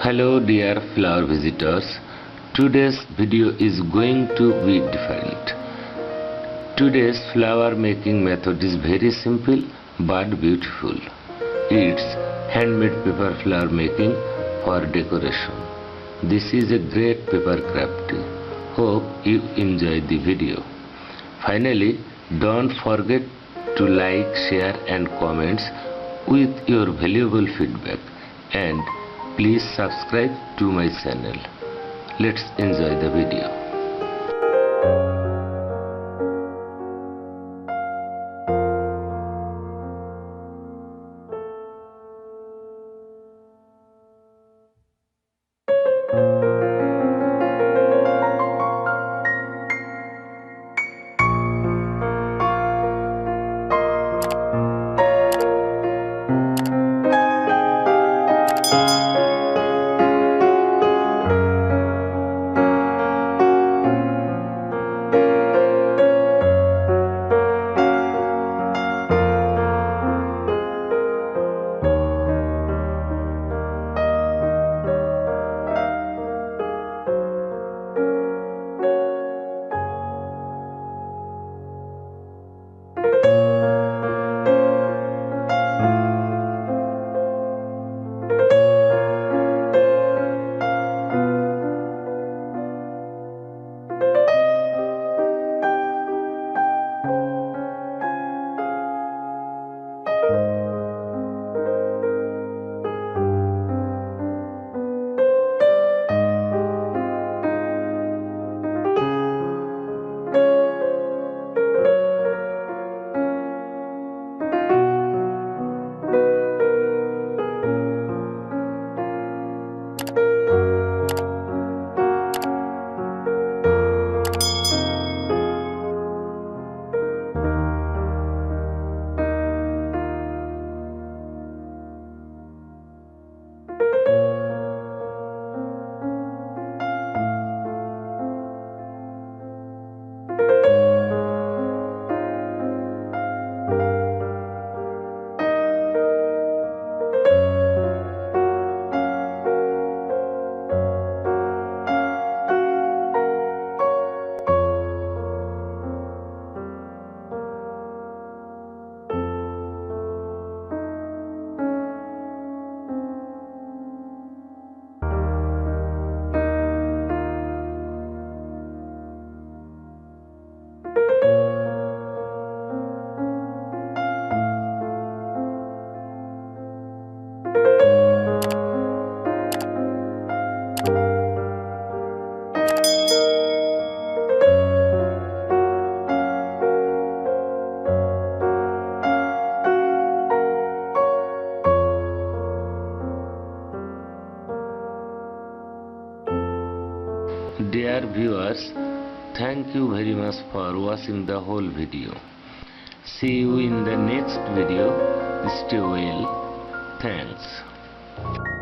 Hello dear flower visitors, today's video is going to be different. Today's flower making method is very simple but beautiful. It's handmade paper flower making for decoration. This is a great paper crafty. Hope you enjoy the video. Finally, don't forget to like, share and comments with your valuable feedback, and please subscribe to my channel. Let's enjoy the video. Dear viewers, thank you very much for watching the whole video. See you in the next video. Stay well. Thanks.